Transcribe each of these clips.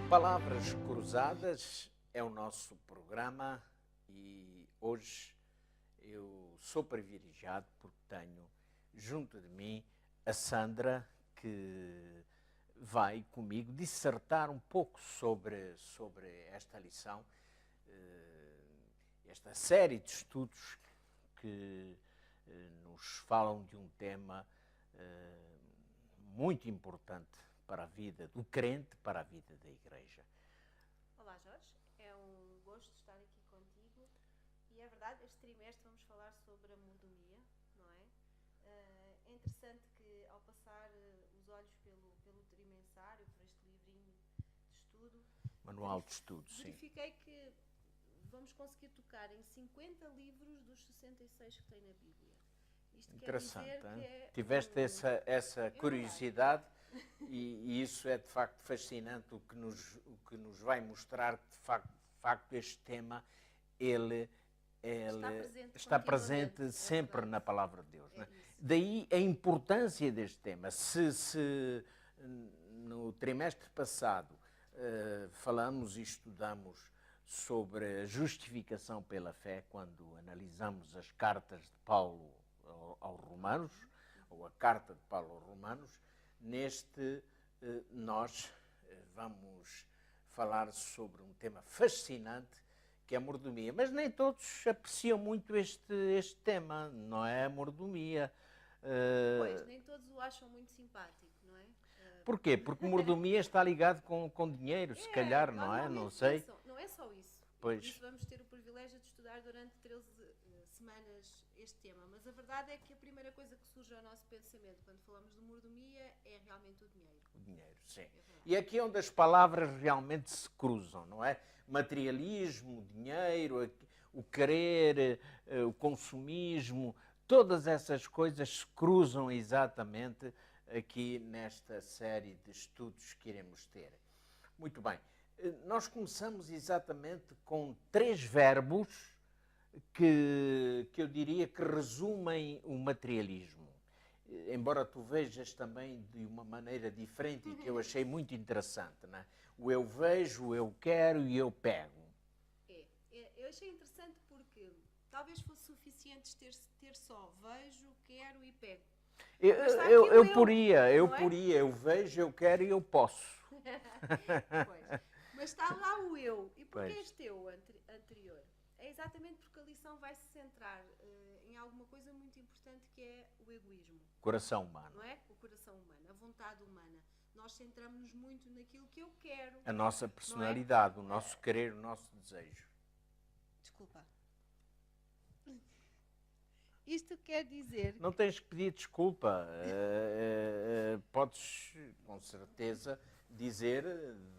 Palavras Cruzadas é o nosso programa e hoje eu sou privilegiado porque tenho junto de mim a Sandra, que vai comigo dissertar um pouco sobre esta lição, esta série de estudos que nos falam de um tema muito importante para a vida do crente, para a vida da Igreja. Olá Jorge, é um gosto estar aqui contigo e é verdade, este trimestre vamos falar sobre a mordomia, não é? É interessante que ao passar os olhos pelo trimensário, por este livrinho de estudo, Manual de estudo, sim. verifiquei que vamos conseguir tocar em 50 livros dos 66 que tem na Bíblia. Isto Interessante, quer dizer que é tiveste essa curiosidade e isso é de facto fascinante, o que nos vai mostrar que de facto este tema ele está presente sempre na Palavra de Deus. É, não é? Daí a importância deste tema. Se no trimestre passado falamos e estudamos sobre a justificação pela fé, quando analisamos as cartas de Paulo aos Romanos, ou a carta de Paulo aos Romanos, neste nós vamos falar sobre um tema fascinante, que é a mordomia. Mas nem todos apreciam muito este tema, não é a mordomia. Pois, nem todos o acham muito simpático, não é? Porquê? Porque mordomia está ligado com dinheiro, se calhar, não é? Não sei. Não é só isso. Pois. Por isso vamos ter o privilégio de estudar durante 13 semanas este tema. Mas a verdade é que a primeira coisa que surge ao nosso pensamento quando falamos de mordomia é realmente o dinheiro. O dinheiro, sim. E aqui é onde as palavras realmente se cruzam, não é? Materialismo, dinheiro, o querer, o consumismo, todas essas coisas se cruzam exatamente aqui nesta série de estudos que iremos ter. Muito bem. Nós começamos exatamente com 3 verbos que eu diria que resumem o materialismo. Embora tu vejas também de uma maneira diferente e que eu achei muito interessante, não é? O eu vejo, o eu quero e eu pego. Eu achei interessante porque talvez fosse suficiente ter só vejo, quero e pego. Eu poria, eu vejo, eu quero e eu posso. Pois. Mas está lá o eu. E porquê Pois. este eu anterior? É exatamente porque a lição vai se centrar em alguma coisa muito importante, que é o egoísmo. Coração humano. Não é? O coração humano, a vontade humana. Nós centramos-nos muito naquilo que eu quero. A nossa personalidade, o nosso querer, o nosso desejo. Desculpa. Isto quer dizer... Não tens que pedir desculpa. Podes, com certeza, dizer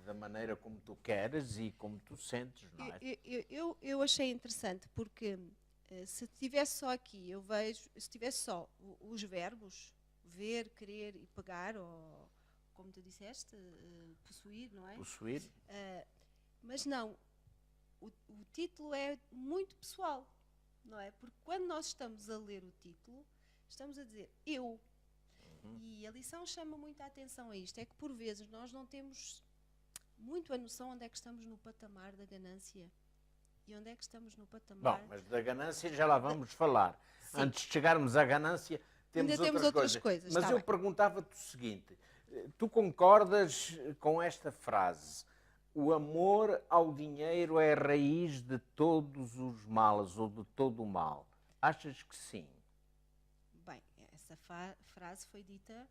da maneira como tu queres e como tu sentes, não é? Eu achei interessante porque se tivesse só aqui, eu vejo, se tivesse só os verbos, ver, querer e pegar, ou como tu disseste, possuir, não é? Possuir. Mas não, o título é muito pessoal, não é? Porque quando nós estamos a ler o título, estamos a dizer eu. E a lição chama muito a atenção a isto, é que por vezes nós não temos muito a noção onde é que estamos no patamar da ganância e onde é que estamos no patamar... Bom, mas da ganância já lá vamos falar. Sim. Antes de chegarmos à ganância, temos outras coisas. Mas eu perguntava-te o seguinte, tu concordas com esta frase? O amor ao dinheiro é a raiz de todos os males ou de todo o mal. Achas que sim? Bem, essa frase foi dita,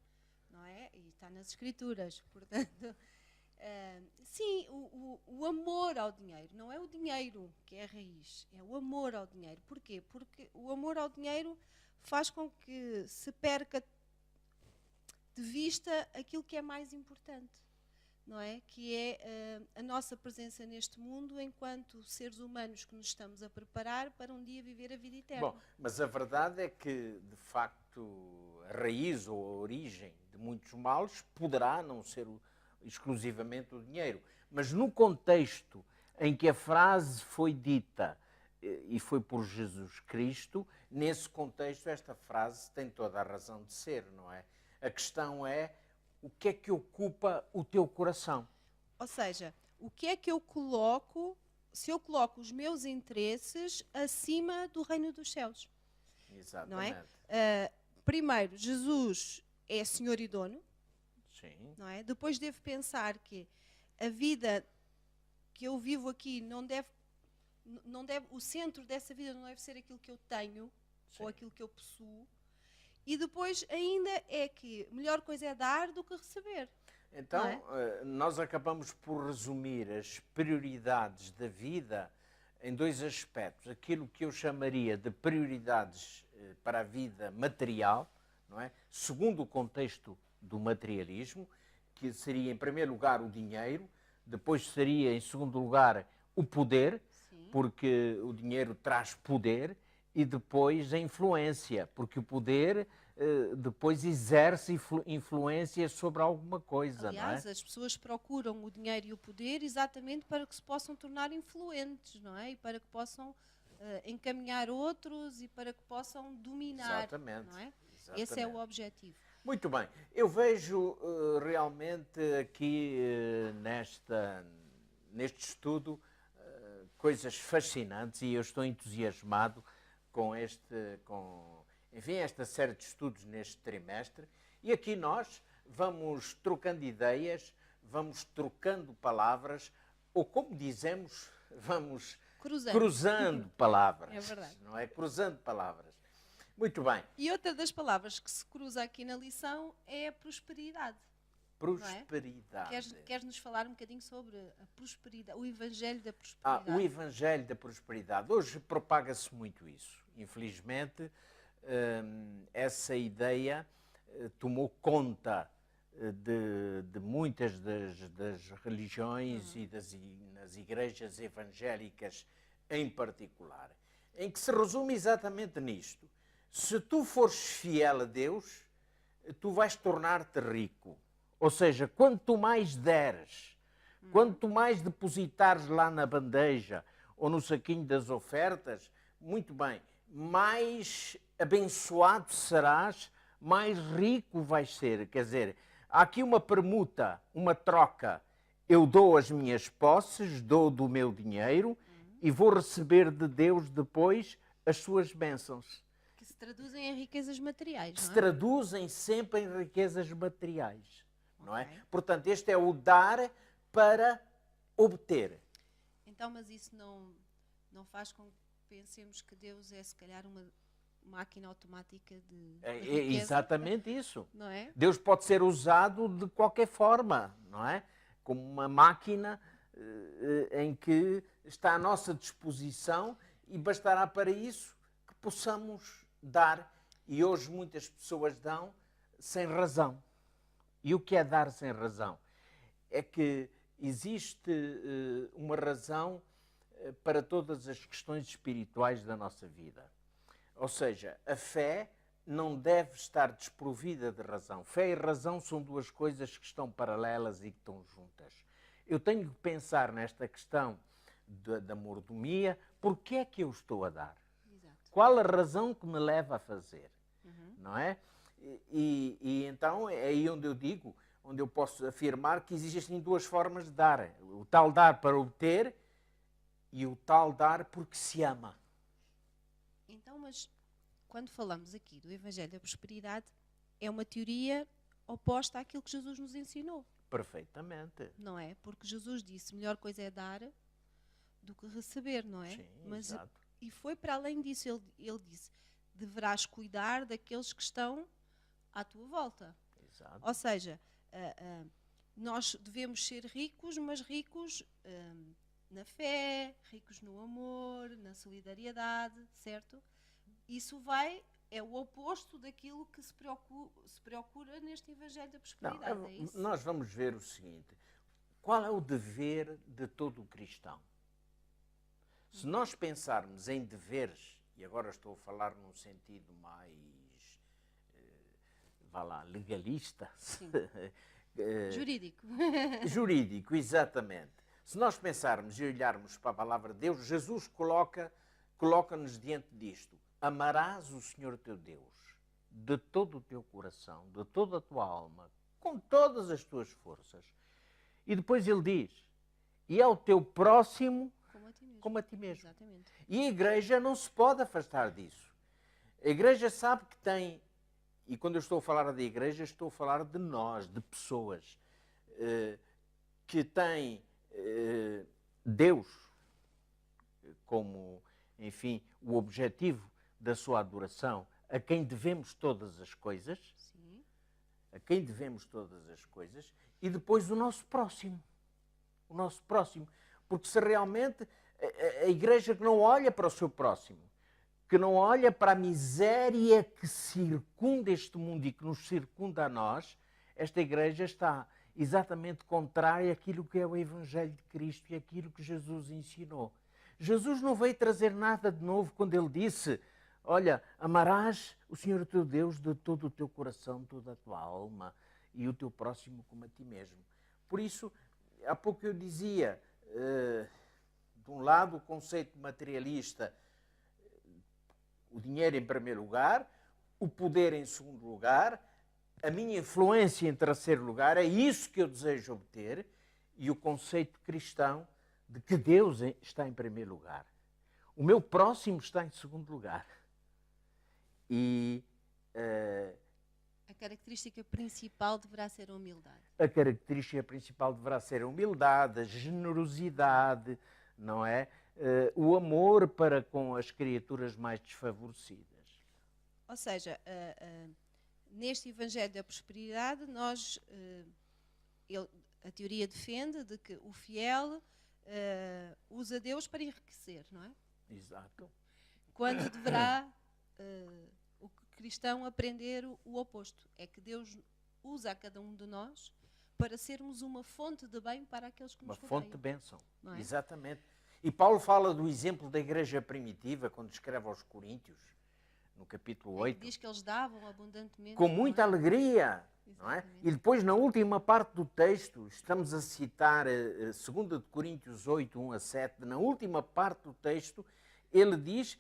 não é? E está nas Escrituras, portanto... sim, o amor ao dinheiro, não é o dinheiro que é a raiz, é o amor ao dinheiro. Porquê? Porque o amor ao dinheiro faz com que se perca de vista aquilo que é mais importante, não é? Que é a nossa presença neste mundo enquanto seres humanos que nos estamos a preparar para um dia viver a vida eterna. Bom, mas a verdade é que, de facto, a raiz ou a origem de muitos males poderá não ser exclusivamente o dinheiro. Mas no contexto em que a frase foi dita e foi por Jesus Cristo, nesse contexto esta frase tem toda a razão de ser, não é? A questão é o que é que ocupa o teu coração? Ou seja, o que é que eu coloco, se eu coloco os meus interesses acima do reino dos céus. Exatamente. Não é? Primeiro, Jesus é Senhor e dono. Sim. Não é? Depois devo pensar que a vida que eu vivo aqui não deve, o centro dessa vida não deve ser aquilo que eu tenho, Sim. ou aquilo que eu possuo. E depois ainda é que melhor coisa é dar do que receber. Então, Não é? nós acabamos por resumir as prioridades da vida em dois aspectos. Aquilo que eu chamaria de prioridades para a vida material, não é? Segundo o contexto do materialismo, que seria, em primeiro lugar, o dinheiro, depois seria, em segundo lugar, o poder, Sim. porque o dinheiro traz poder, e depois a influência, porque o poder depois exerce influência sobre alguma coisa. Aliás, não é? as pessoas procuram o dinheiro e o poder exatamente para que se possam tornar influentes, não é? E para que possam encaminhar outros e para que possam dominar. Exatamente. Não é? Exatamente. Esse é o objetivo. Muito bem. Eu vejo realmente aqui neste estudo coisas fascinantes e eu estou entusiasmado com esta série de estudos neste trimestre. E aqui nós vamos trocando ideias, vamos trocando palavras, ou como dizemos, vamos cruzando palavras. É verdade. Não é? Cruzando palavras. Muito bem. E outra das palavras que se cruza aqui na lição é a prosperidade. Prosperidade. Queres nos falar um bocadinho sobre a prosperidade, o Evangelho da prosperidade? O Evangelho da prosperidade. Hoje propaga-se muito isso. Infelizmente, essa ideia tomou conta de muitas das religiões e nas igrejas evangélicas em particular, em que se resume exatamente nisto. Se tu fores fiel a Deus, tu vais tornar-te rico. Ou seja, quanto mais deres, quanto mais depositares lá na bandeja ou no saquinho das ofertas, muito bem, mais abençoado serás, mais rico vais ser. Quer dizer, há aqui uma permuta, uma troca. Eu dou as minhas posses, dou do meu dinheiro e vou receber de Deus depois as suas bênçãos. Que se traduzem em riquezas materiais, não é? Se traduzem sempre em riquezas materiais. Não é? Ok. Portanto, este é o dar para obter. Então, mas isso não faz com que pensemos que Deus é, se calhar, uma máquina automática de É riqueza, exatamente isso. não é? Deus pode ser usado de qualquer forma, não é? Como uma máquina em que está à nossa disposição e bastará para isso que possamos dar. E hoje muitas pessoas dão sem razão. E o que é dar sem razão? É que existe uma razão para todas as questões espirituais da nossa vida. Ou seja, a fé não deve estar desprovida de razão. Fé e razão são duas coisas que estão paralelas e que estão juntas. Eu tenho que pensar nesta questão da mordomia. Porquê é que eu estou a dar? Exato. Qual a razão que me leva a fazer? Não é? E então é aí onde eu digo, onde eu posso afirmar que existem duas formas de dar. O tal dar para obter e o tal dar porque se ama. Então, mas quando falamos aqui do Evangelho da prosperidade, é uma teoria oposta àquilo que Jesus nos ensinou, Perfeitamente. não é? Porque Jesus disse, melhor coisa é dar do que receber, não é? Sim, Mas, exato. e foi para além disso, ele disse, deverás cuidar daqueles que estão à tua volta. Exato. Ou seja, nós devemos ser ricos, mas ricos na fé, ricos no amor, na solidariedade, certo? Isso é o oposto daquilo que se procura neste Evangelho da prosperidade, é isso? Nós vamos ver o seguinte, qual é o dever de todo o cristão? Se nós pensarmos em deveres, e agora estou a falar num sentido mais, vá lá, legalista, Jurídico. jurídico, exatamente. Se nós pensarmos e olharmos para a palavra de Deus, Jesus coloca-nos diante disto. Amarás o Senhor teu Deus de todo o teu coração, de toda a tua alma, com todas as tuas forças. E depois ele diz, e ao teu próximo Como a ti mesmo. como a ti mesmo. Exatamente. E a igreja não se pode afastar disso. A igreja sabe que tem, e quando eu estou a falar da igreja, estou a falar de nós, de pessoas que têm Deus como, enfim, o objetivo da sua adoração, a quem devemos todas as coisas, Sim. a quem devemos todas as coisas, e depois o nosso próximo. O nosso próximo. Porque se realmente a igreja que não olha para o seu próximo, que não olha para a miséria que circunda este mundo e que nos circunda a nós, esta igreja está exatamente contrária àquilo que é o Evangelho de Cristo e àquilo que Jesus ensinou. Jesus não veio trazer nada de novo quando ele disse: olha, amarás o Senhor teu Deus de todo o teu coração, toda a tua alma e o teu próximo como a ti mesmo. Por isso, há pouco eu dizia, de um lado o conceito materialista, o dinheiro em primeiro lugar, o poder em segundo lugar, a minha influência em terceiro lugar, é isso que eu desejo obter, e o conceito cristão de que Deus está em primeiro lugar. O meu próximo está em segundo lugar. E a característica principal deverá ser a humildade. A característica principal deverá ser a humildade, a generosidade, não é? O amor para com as criaturas mais desfavorecidas. Ou seja, neste Evangelho da Prosperidade, a teoria defende de que o fiel usa Deus para enriquecer, não é? Exato. Quando deverá o cristão aprender o oposto. É que Deus usa a cada um de nós para sermos uma fonte de bem para aqueles que nos rodeiam. Uma fonte de bênção, não é? Exatamente. E Paulo fala do exemplo da igreja primitiva, quando escreve aos Coríntios, no capítulo 8. Diz que eles davam abundantemente. Com muita alegria, não é? E depois, na última parte do texto, estamos a citar 2 Coríntios 8, 1 a 7, na última parte do texto, ele diz,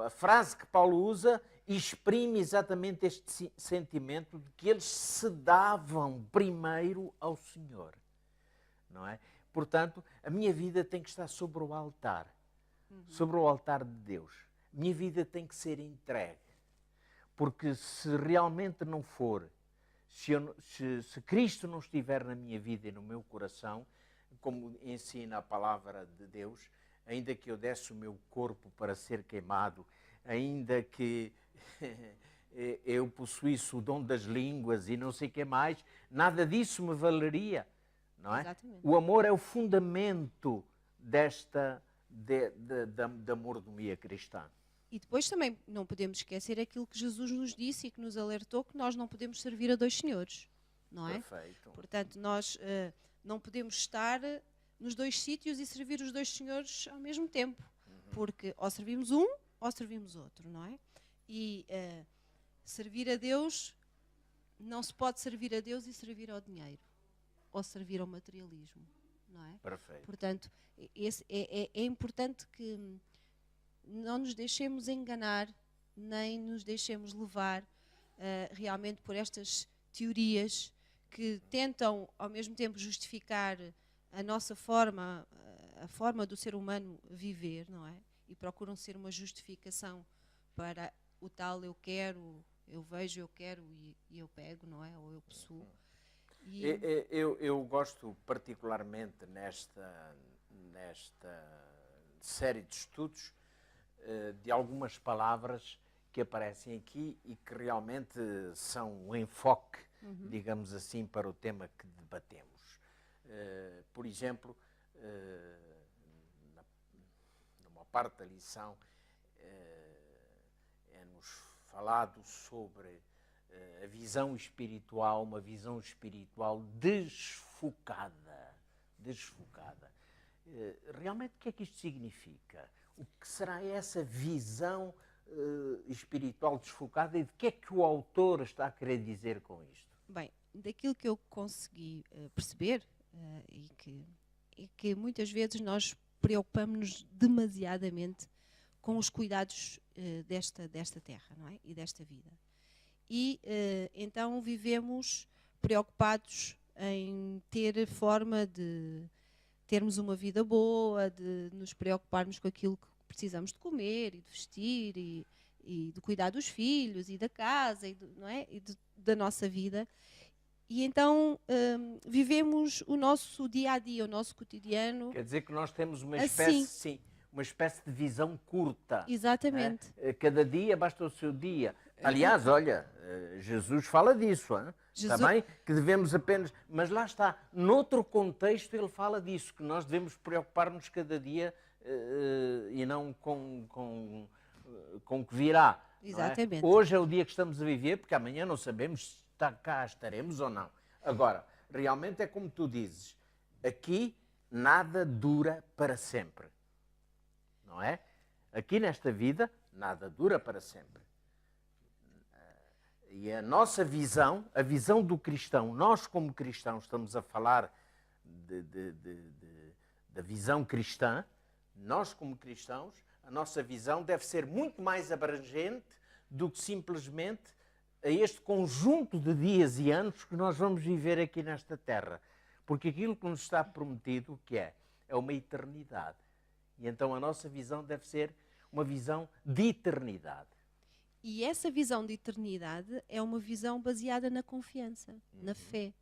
a frase que Paulo usa exprime exatamente este sentimento de que eles se davam primeiro ao Senhor, não é? Portanto, a minha vida tem que estar sobre o altar, sobre o altar de Deus. A minha vida tem que ser entregue. Porque se realmente não for, se Cristo não estiver na minha vida e no meu coração, como ensina a palavra de Deus, ainda que eu desse o meu corpo para ser queimado, ainda que eu possuísse o dom das línguas e não sei o que mais, nada disso me valeria, não é? Exatamente. O amor é o fundamento da mordomia cristã. E depois também não podemos esquecer aquilo que Jesus nos disse e que nos alertou, que nós não podemos servir a dois senhores, não é? Perfeito. Portanto, nós não podemos estar nos dois sítios e servir os dois senhores ao mesmo tempo, porque ou servimos um ou servimos outro, não é? E servir a Deus, não se pode servir a Deus e servir ao dinheiro, ou servir ao materialismo, não é? Perfeito. Portanto, é importante que não nos deixemos enganar, nem nos deixemos levar realmente por estas teorias que tentam ao mesmo tempo justificar a nossa forma, a forma do ser humano viver, não é? E procuram ser uma justificação para o tal eu quero, eu vejo, eu quero e eu pego, não é? Ou eu possuo. Eu gosto particularmente nesta série de estudos de algumas palavras que aparecem aqui e que realmente são um enfoque, digamos assim, para o tema que debatemos. Por exemplo, numa parte da lição é-nos falado sobre a visão espiritual, uma visão espiritual desfocada. Realmente o que é que isto significa? O que será essa visão espiritual desfocada e de que é que o autor está a querer dizer com isto? Bem, daquilo que eu consegui perceber é que muitas vezes nós preocupamos-nos demasiadamente com os cuidados desta terra, não é? E desta vida. E então vivemos preocupados em ter forma de termos uma vida boa, de nos preocuparmos com aquilo que precisamos de comer e de vestir e de cuidar dos filhos e da casa não é? Da nossa vida. E então vivemos o nosso dia-a-dia, o nosso cotidiano. Quer dizer que nós temos uma assim. espécie, sim, uma espécie de visão curta. Exatamente. Cada dia basta o seu dia. Aliás, olha, Jesus fala disso, também, que devemos apenas... Mas lá está, noutro contexto ele fala disso, que nós devemos preocupar-nos cada dia e não com o que virá. Exatamente. Não é? Hoje é o dia que estamos a viver, porque amanhã não sabemos se cá estaremos ou não. Agora, realmente é como tu dizes, aqui nada dura para sempre. Não é? Aqui nesta vida, nada dura para sempre. E a nossa visão, a visão do cristão, nós como cristãos estamos a falar da visão cristã, nós como cristãos, a nossa visão deve ser muito mais abrangente do que simplesmente a este conjunto de dias e anos que nós vamos viver aqui nesta terra. Porque aquilo que nos está prometido, o que é? É uma eternidade. E então a nossa visão deve ser uma visão de eternidade. E essa visão de eternidade é uma visão baseada na confiança, na fé.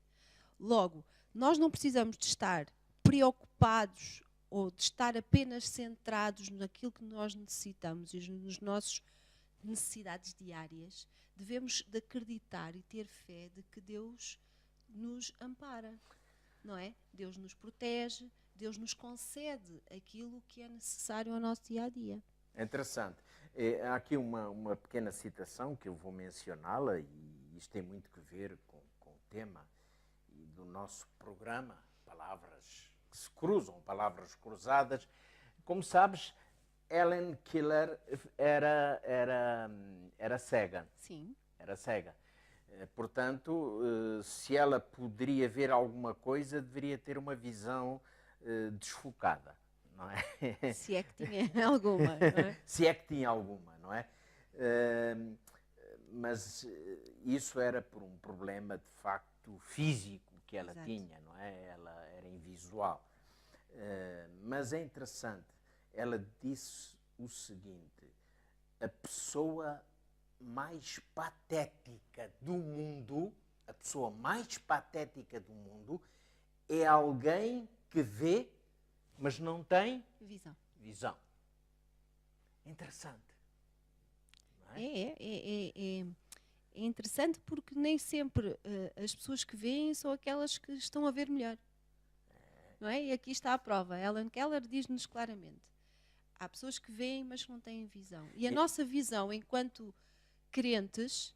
Logo, nós não precisamos de estar preocupados ou de estar apenas centrados naquilo que nós necessitamos e nas nossas necessidades diárias. Devemos de acreditar e ter fé de que Deus nos ampara, não é? Deus nos protege, Deus nos concede aquilo que é necessário ao nosso dia-a-dia. É interessante. Há aqui uma pequena citação que eu vou mencioná-la, e isto tem muito que ver com o tema do nosso programa, palavras que se cruzam, palavras cruzadas. Como sabes, Helen Keller era cega. Sim. Era cega. Portanto, se ela poderia ver alguma coisa, deveria ter uma visão desfocada. Não é? Se é que tinha alguma, não é? Se é que tinha alguma, não é? Mas isso era por um problema, de facto, físico que ela Exato. tinha, não é? Ela era invisual. Mas é interessante, ela disse o seguinte: a pessoa mais patética do mundo, a pessoa mais patética do mundo é alguém que vê, mas não tem visão. Interessante. Não é? É interessante porque nem sempre as pessoas que veem são aquelas que estão a ver melhor. Não é? E aqui está a prova. Helen Keller diz-nos claramente. Há pessoas que veem, mas que não têm visão. E a nossa visão, enquanto crentes,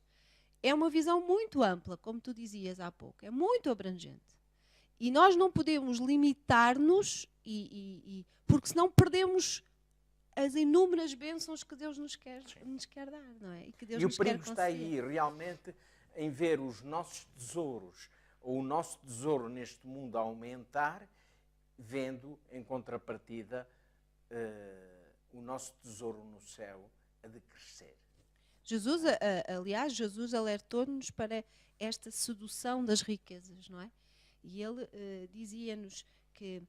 é uma visão muito ampla, como tu dizias há pouco. É muito abrangente. E nós não podemos limitar-nos, porque senão perdemos as inúmeras bênçãos que Deus nos quer dar, não é? E que Deus o nos quer perigo está conceder. aí, realmente, em ver os nossos tesouros, ou o nosso tesouro neste mundo a aumentar, vendo, em contrapartida, o nosso tesouro no céu a decrescer. Aliás, Jesus alertou-nos para esta sedução das riquezas, não é? E ele dizia-nos que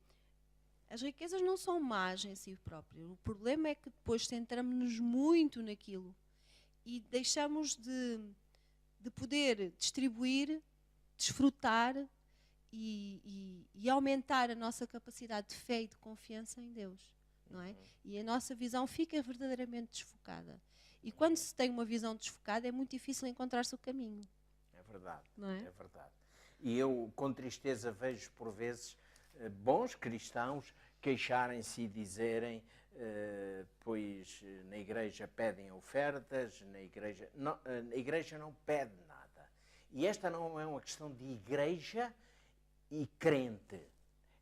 as riquezas não são más em si próprias. O problema é que depois centramos-nos muito naquilo e deixamos de poder distribuir, desfrutar e aumentar a nossa capacidade de fé e de confiança em Deus, não é? E a nossa visão fica verdadeiramente desfocada. E quando se tem uma visão desfocada, é muito difícil encontrar-se o caminho. É verdade, não é? É verdade. E eu, com tristeza, vejo por vezes bons cristãos queixarem-se e dizerem pois na igreja pedem ofertas, a igreja não pede nada. E esta não é uma questão de igreja e crente.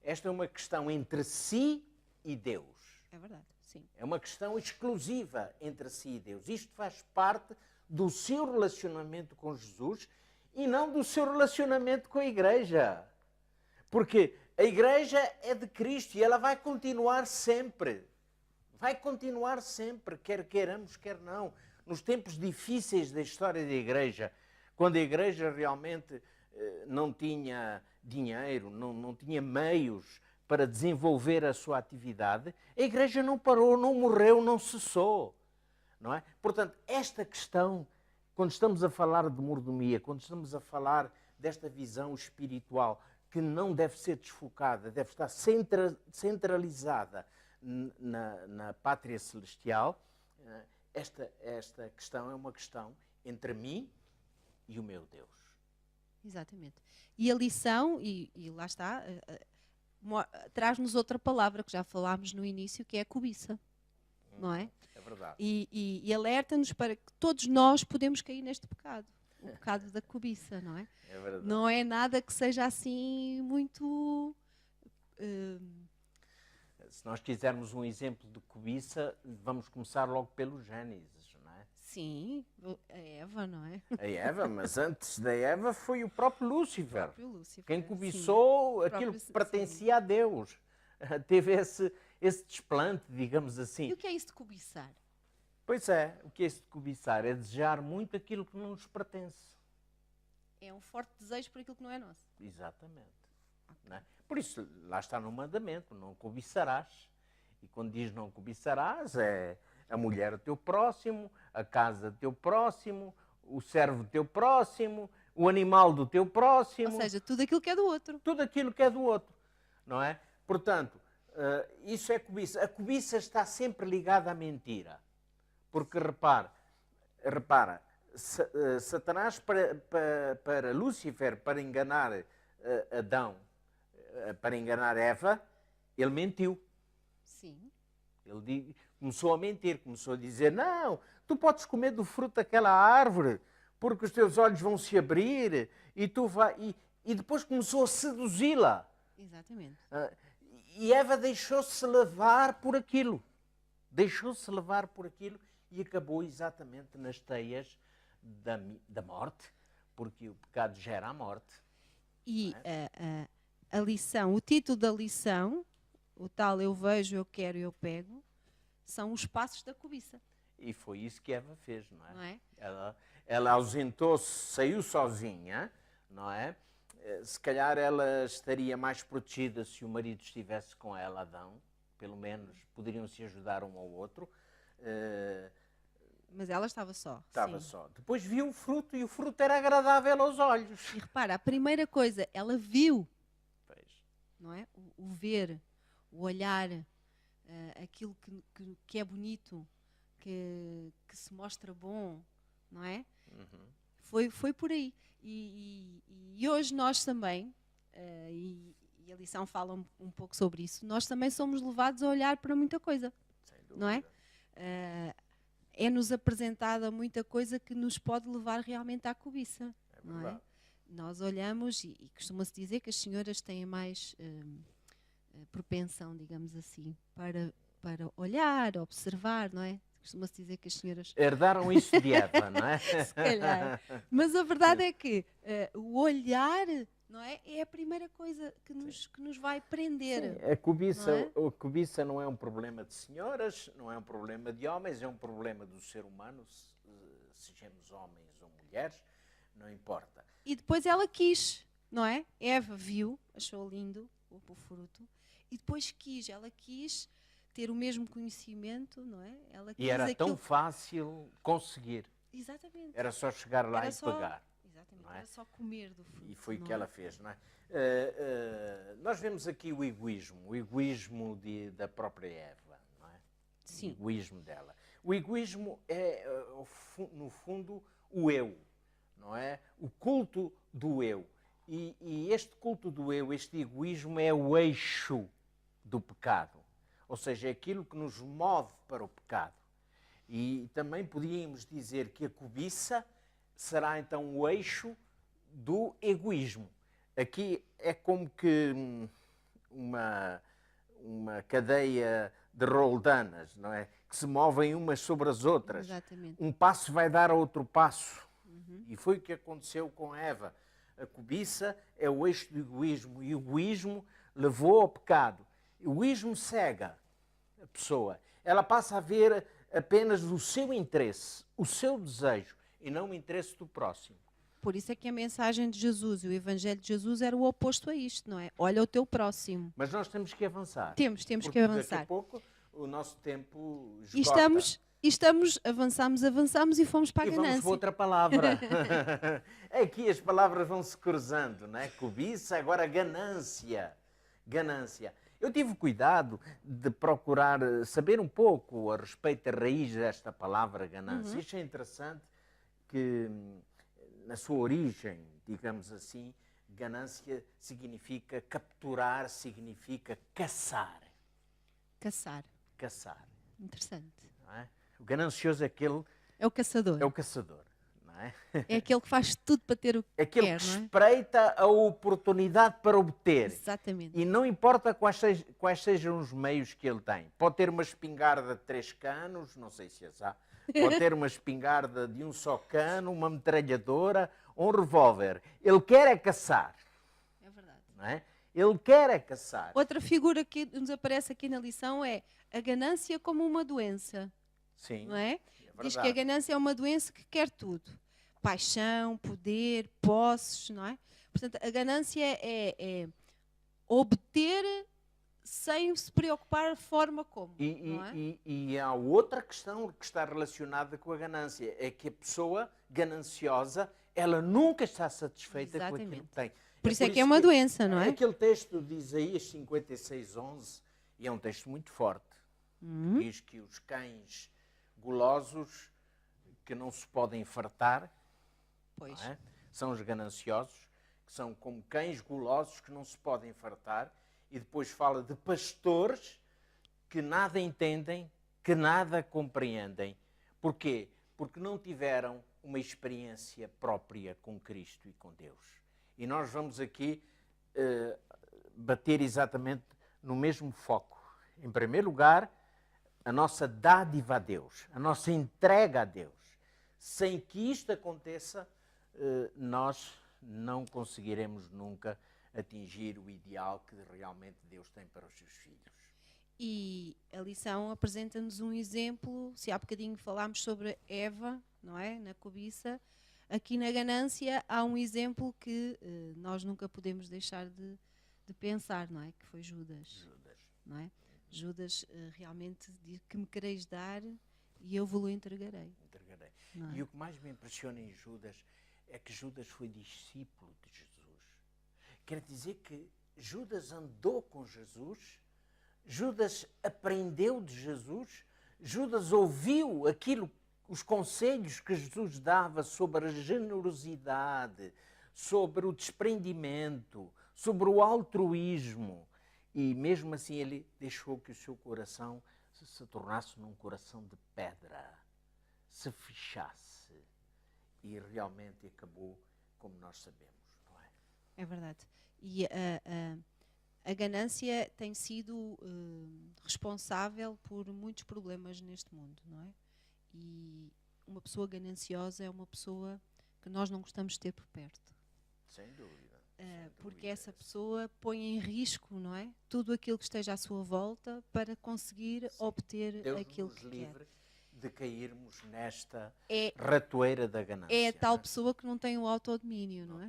Esta é uma questão entre si e Deus. É verdade, sim. É uma questão exclusiva entre si e Deus. Isto faz parte do seu relacionamento com Jesus e não do seu relacionamento com a igreja. Porque a igreja é de Cristo e ela vai continuar sempre. Vai continuar sempre, quer queiramos, quer não. Nos tempos difíceis da história da igreja, quando a igreja realmente não tinha dinheiro, não tinha meios para desenvolver a sua atividade, a Igreja não parou, não morreu, não cessou. Não é? Portanto, esta questão, quando estamos a falar de mordomia, quando estamos a falar desta visão espiritual, que não deve ser desfocada, deve estar centralizada na pátria celestial, esta questão é uma questão entre mim e o meu Deus. Exatamente. E a lição, e lá está, traz-nos outra palavra que já falámos no início, que é a cobiça. Não é? É verdade. E alerta-nos para que todos nós podemos cair neste pecado. O pecado da cobiça, não é? É verdade. Não é nada que seja assim muito... Se nós quisermos um exemplo de cobiça, vamos começar logo pelo Gênesis, não é? Sim, a Eva, não é? A Eva, mas antes da Eva foi o próprio Lúcifer. O próprio Lúcifer, Quem cobiçou sim. aquilo que pertencia a Deus. Teve esse desplante, digamos assim. E o que é isso de cobiçar? Pois é, o que é isso de cobiçar? É desejar muito aquilo que não nos pertence. É um forte desejo por aquilo que não é nosso. Exatamente. Não é? Por isso, lá está no mandamento, não cobiçarás. E quando diz não cobiçarás, é a mulher do teu próximo, a casa do teu próximo, o servo do teu próximo, o animal do teu próximo. Ou seja, tudo aquilo que é do outro. Tudo aquilo que é do outro, não é? Portanto, isso é cobiça. A cobiça está sempre ligada à mentira. Porque, repara, Satanás, para Lúcifer, para enganar Adão, para enganar Eva, ele mentiu. Sim. Ele começou a mentir, começou a dizer, não, tu podes comer do fruto daquela árvore, porque os teus olhos vão se abrir, e depois começou a seduzi-la. Exatamente. E Eva deixou-se levar por aquilo. Deixou-se levar por aquilo e acabou exatamente nas teias da morte, porque o pecado gera a morte. E a lição, o título da lição, o tal eu vejo, eu quero, eu pego, são os passos da cobiça. E foi isso que Eva fez, não é? Não é? Ela ausentou-se, saiu sozinha, não é? Se calhar ela estaria mais protegida se o marido estivesse com ela, Adão. Pelo menos poderiam se ajudar um ao outro. Mas ela estava só. Estava sim. só. Depois viu o fruto e o fruto era agradável aos olhos. E repara, a primeira coisa, ela viu, Pois. não é? O ver, o olhar, aquilo que é bonito, que se mostra bom, não é? Uhum. Foi por aí. E hoje nós também, e a lição fala um pouco sobre isso, nós também somos levados a olhar para muita coisa, Sem dúvida. não é? É-nos apresentada muita coisa que nos pode levar realmente à cobiça, É não é? verdade. Nós olhamos, e costuma-se dizer que as senhoras têm mais propensão, digamos assim, para olhar, observar, não é? Costuma-se dizer que as senhoras... Herdaram isso de Eva, não é? Se calhar. Mas a verdade é que o olhar, não é? É a primeira coisa que nos vai prender. Sim, Não a cobiça não é um problema de senhoras, não é um problema de homens, é um problema do ser humano, sejamos homens ou mulheres, não importa. E depois ela quis, não é? Eva viu, achou lindo o fruto, e depois ela quis ter o mesmo conhecimento, não é? Ela quis E era tão aquilo... fácil conseguir. Exatamente. Era só chegar lá Era e só... pagar. Exatamente, não é? era só comer do fruto. E foi o não que é? ela fez, não é? Nós vemos aqui o egoísmo da própria Eva, não é? Sim. O egoísmo dela. O egoísmo é, no fundo, o eu, não é? O culto do eu. E este culto do eu, este egoísmo é o eixo do pecado. Ou seja, é aquilo que nos move para o pecado. E também podíamos dizer que a cobiça será então o eixo do egoísmo. Aqui é como que uma cadeia de roldanas, não é? Que se movem umas sobre as outras. Exatamente. Um passo vai dar a outro passo. E foi o que aconteceu com Eva. A cobiça é o eixo do egoísmo. E o egoísmo levou ao pecado. O egoísmo cega a pessoa. Ela passa a ver apenas o seu interesse, o seu desejo, e não o interesse do próximo. Por isso é que a mensagem de Jesus e o Evangelho de Jesus era o oposto a isto, não é? Olha o teu próximo. Mas nós temos que avançar. Temos que Porque daqui avançar. a pouco o nosso tempo E esgota. avançamos e fomos para a E vamos ganância. para outra palavra. Aqui as palavras vão se cruzando, não é? Cobiça, agora ganância. Ganância. Eu tive cuidado de procurar saber um pouco a respeito da raiz desta palavra ganância. Isto é interessante que, na sua origem, digamos assim, ganância significa capturar, significa caçar. Caçar. Caçar. Interessante. Não é? O ganancioso é aquele... É o caçador. É o caçador. Não é? É aquele que faz tudo para ter o que Aquele quer, que não é? espreita a oportunidade para obter. Exatamente. E não importa quais sejam os meios que ele tem. Pode ter uma espingarda de 3 canos, não sei se as há. Pode ter uma espingarda de um só cano, uma metralhadora ou um revólver. Ele quer é caçar. É verdade. Não é? Ele quer é caçar. Outra figura que nos aparece aqui na lição é a ganância como uma doença. Sim, Não é? é Diz que a verdade. ganância é uma doença que quer tudo. Paixão, poder, posses, não é? Portanto, a ganância é obter sem se preocupar a forma como. não é? E há outra questão que está relacionada com a ganância. É que a pessoa gananciosa, ela nunca está satisfeita com aquilo Exatamente. que tem. Por isso é que é uma doença, não é? Aquele texto de Isaías 56:11, e é um texto muito forte, diz que os cães gulosos que não se podem fartar, Pois. não é? São os gananciosos, que são como cães gulosos que não se podem fartar, e depois fala de pastores que nada entendem, que nada compreendem. Porquê? Porque não tiveram uma experiência própria com Cristo e com Deus. E nós vamos aqui bater exatamente no mesmo foco. Em primeiro lugar, a nossa dádiva a Deus, a nossa entrega a Deus. Sem que isto aconteça, nós não conseguiremos nunca atingir o ideal que realmente Deus tem para os seus filhos. E a lição apresenta-nos um exemplo, se há bocadinho falámos sobre Eva, não é? Na cobiça, aqui na ganância há um exemplo que nós nunca podemos deixar de pensar, não é? Que foi Judas. Não é? Judas realmente diz que me quereis dar e eu vos-lo entregarei. Não é? E o que mais me impressiona em Judas é que Judas foi discípulo de Jesus. Quer dizer que Judas andou com Jesus, Judas aprendeu de Jesus, Judas ouviu os conselhos que Jesus dava sobre a generosidade, sobre o desprendimento, sobre o altruísmo. E mesmo assim ele deixou que o seu coração se tornasse num coração de pedra, se fechasse. E realmente acabou como nós sabemos, não é? É verdade. E a ganância tem sido responsável por muitos problemas neste mundo, não é? E uma pessoa gananciosa é uma pessoa que nós não gostamos de ter por perto. Sem dúvida. Porque essa pessoa põe em risco, não é? Tudo aquilo que esteja à sua volta para conseguir obter Deus aquilo nos que livre quer. de cairmos nesta É- ratoeira da ganância. É a tal não é? pessoa que não tem o autodomínio, não é?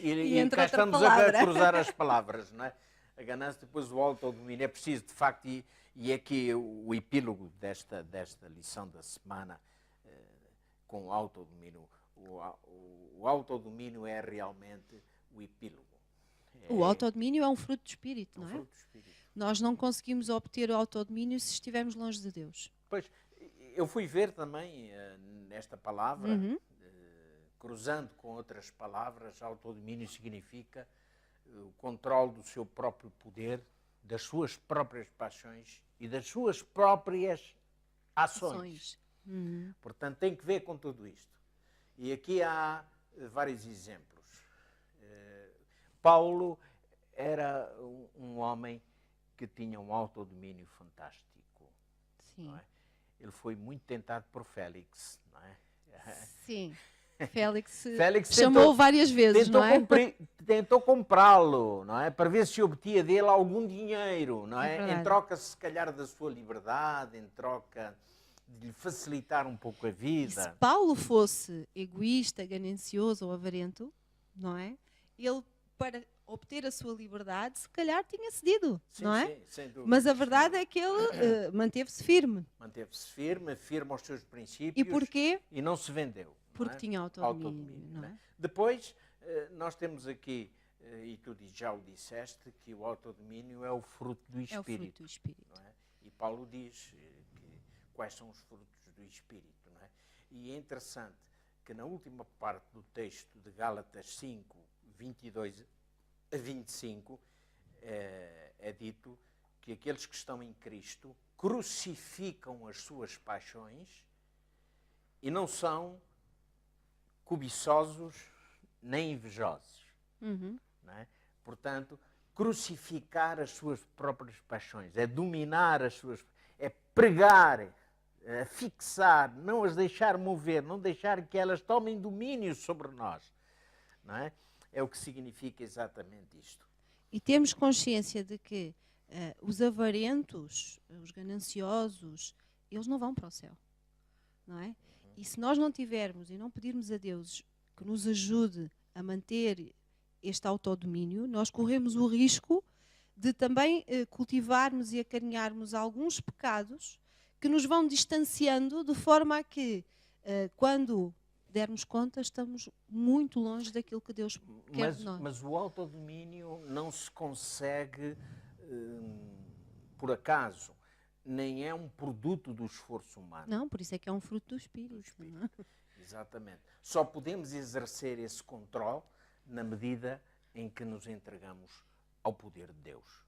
E entra cá outra estamos palavra. a cruzar as palavras, não é? A ganância, depois o autodomínio. É preciso, de facto, e aqui o epílogo desta lição da semana, com o autodomínio. O autodomínio é realmente o epílogo. O autodomínio é um fruto do espírito, um não é? fruto do Espírito. Nós não conseguimos obter o autodomínio se estivermos longe de Deus. Pois, eu fui ver também nesta palavra, cruzando com outras palavras, autodomínio significa o controle do seu próprio poder, das suas próprias paixões e das suas próprias ações. Portanto, tem que ver com tudo isto. E aqui há vários exemplos. Paulo era um homem que tinha um autodomínio fantástico. Sim. Não é? Ele foi muito tentado por Félix, não é? Sim. Félix Tentou- chamou várias vezes, não é? Tentou comprá-lo, não é? Para ver se obtia dele algum dinheiro, não É é? verdade. Em troca, se calhar, da sua liberdade, em troca de lhe facilitar um pouco a E se vida. Paulo fosse egoísta, ganancioso ou avarento, não é? Ele, para obter a sua liberdade, se calhar tinha cedido, Sim, não é? sim, sem dúvida. Mas a verdade é que ele manteve-se firme. Manteve-se firme, firme aos seus E princípios porquê? e não se vendeu. Não Porque é? tinha autodomínio, não é? Depois, nós temos aqui, e tu já o disseste, que o autodomínio é o fruto do É o Espírito. fruto do Espírito. Não é? E Paulo diz quais são os frutos do Espírito. Não é? E é interessante que na última parte do texto de Gálatas 5, 22 a 25, é dito que aqueles que estão em Cristo crucificam as suas paixões e não são cobiçosos nem invejosos. Uhum. Não é? Portanto, crucificar as suas próprias paixões, é dominar as suas, é pregar, é fixar, não as deixar mover, não deixar que elas tomem domínio sobre nós. Não é? É o que significa exatamente isto. E temos consciência de que os avarentos, os gananciosos, eles não vão para o céu, não é? E se nós não tivermos e não pedirmos a Deus que nos ajude a manter este autodomínio, nós corremos o risco de também cultivarmos e acarinharmos alguns pecados que nos vão distanciando de forma a que, quando dermos conta, estamos muito longe daquilo que Deus quer de nós. Mas o autodomínio não se consegue por acaso, nem é um produto do esforço humano. Não, por isso é que é um fruto do Espírito. Não é? Exatamente. Só podemos exercer esse controle na medida em que nos entregamos ao poder de Deus.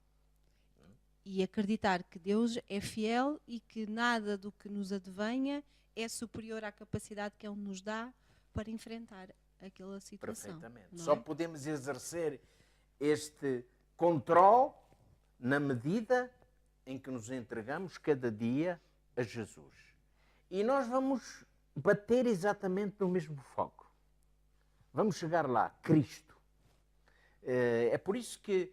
E acreditar que Deus é fiel e que nada do que nos advenha é superior à capacidade que Ele nos dá para enfrentar aquela situação. Perfeitamente. Só podemos exercer este controle na medida em que nos entregamos cada dia a Jesus. E nós vamos bater exatamente no mesmo foco. Vamos chegar lá, Cristo. É por isso que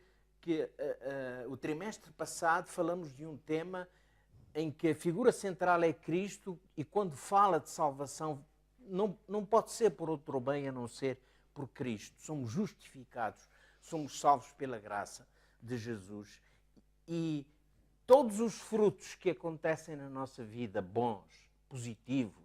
o trimestre passado falamos de um tema em que a figura central é Cristo e quando fala de salvação não pode ser por outro bem a não ser por Cristo. Somos justificados, somos salvos pela graça de Jesus. E todos os frutos que acontecem na nossa vida, bons, positivos,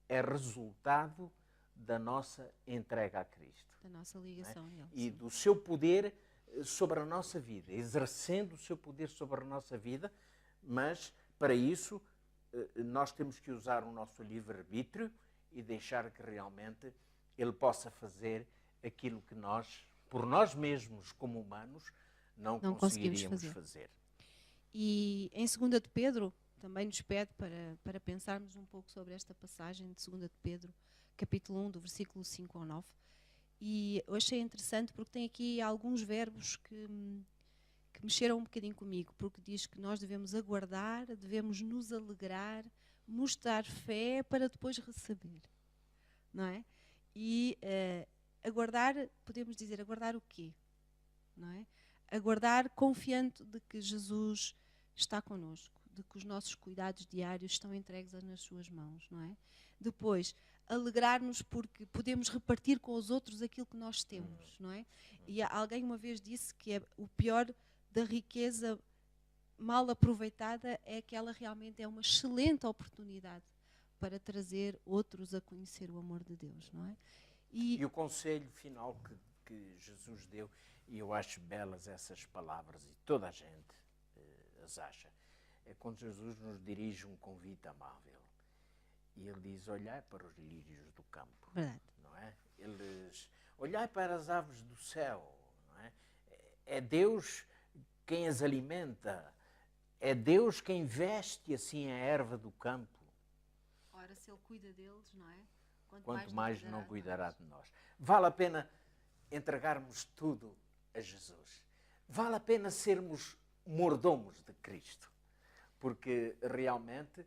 é resultado da nossa entrega a Cristo. Da nossa ligação a Ele. E do seu poder sobre a nossa vida, exercendo o seu poder sobre a nossa vida, mas para isso nós temos que usar o nosso livre-arbítrio e deixar que realmente Ele possa fazer aquilo que nós, por nós mesmos como humanos, não conseguiríamos fazer. E em 2 de Pedro, também nos pede para pensarmos um pouco sobre esta passagem de 2 de Pedro, capítulo 1, do versículo 5 ao 9. E eu achei interessante porque tem aqui alguns verbos que mexeram um bocadinho comigo, porque diz que nós devemos aguardar, devemos nos alegrar, mostrar fé para depois receber, não é? E aguardar, podemos dizer, aguardar o quê? Não é? Aguardar confiante de que Jesus está connosco, de que os nossos cuidados diários estão entregues nas suas mãos, não é? Depois, alegrar-nos porque podemos repartir com os outros aquilo que nós temos, não é? E alguém uma vez disse que o pior da riqueza mal aproveitada é que ela realmente é uma excelente oportunidade para trazer outros a conhecer o amor de Deus, não é? E o conselho final que Jesus deu, e eu acho belas essas palavras, e toda a gente as acha, é quando Jesus nos dirige um convite amável. E ele diz, olhai para os lírios do campo. Verdade. Não é? Olhai para as aves do céu. Não é? É Deus quem as alimenta. É Deus quem veste assim a erva do campo. Ora, se Ele cuida deles, não é? Quanto mais não cuidará de nós. Vale a pena entregarmos tudo a Jesus. Vale a pena sermos mordomos de Cristo. Porque realmente,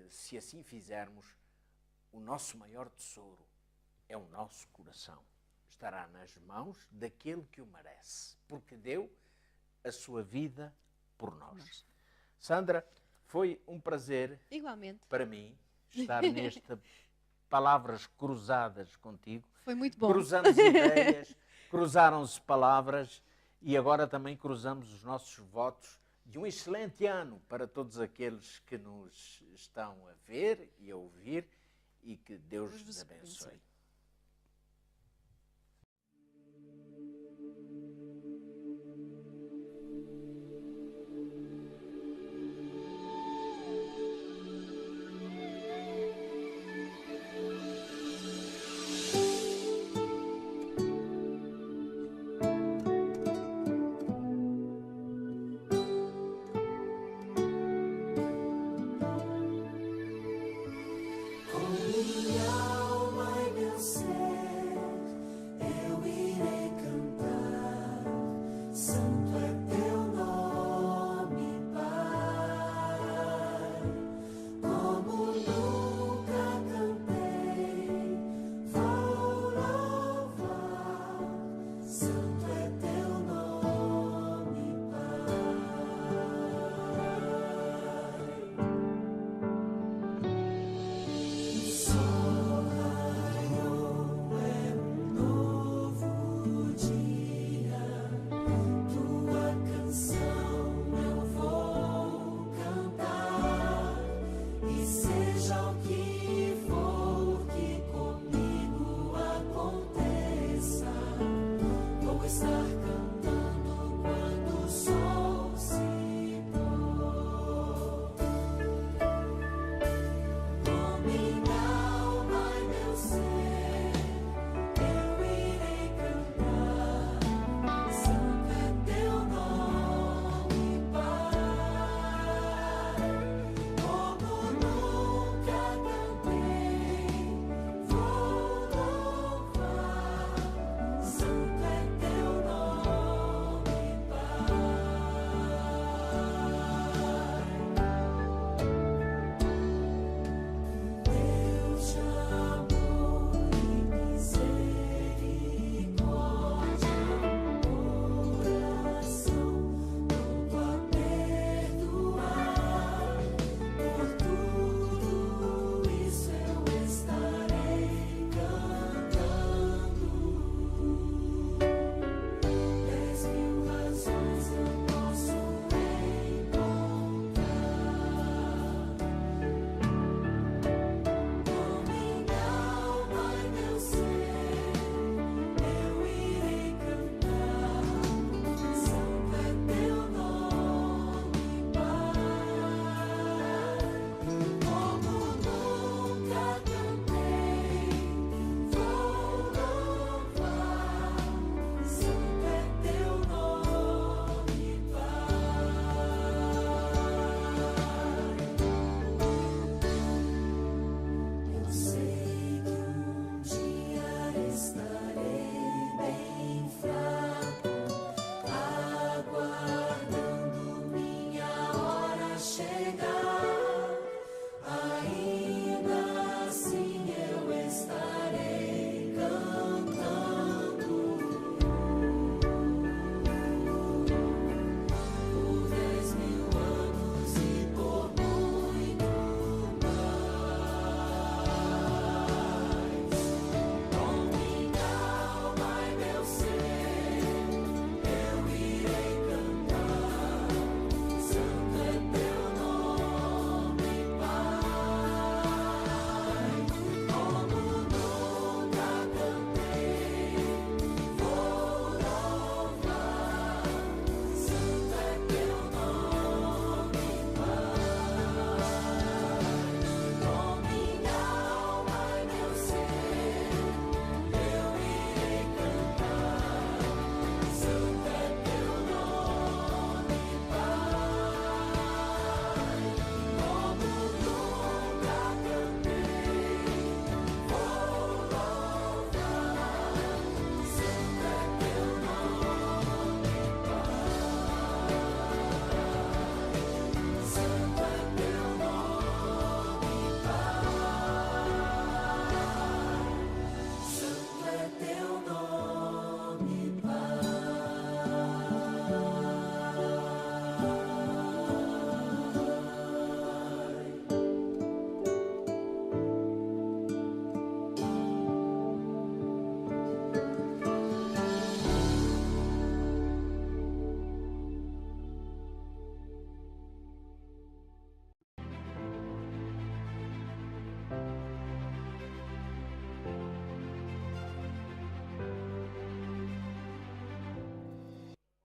se assim fizermos, o nosso maior tesouro é o nosso coração. Estará nas mãos daquele que o merece. Porque deu a sua vida por nós. Sandra, Foi um prazer Igualmente. para mim estar nesta Palavras Cruzadas contigo. Foi muito bom. Cruzamos ideias, cruzaram-se palavras e agora também cruzamos os nossos votos de um excelente ano para todos aqueles que nos estão a ver e a ouvir e que Deus vos abençoe.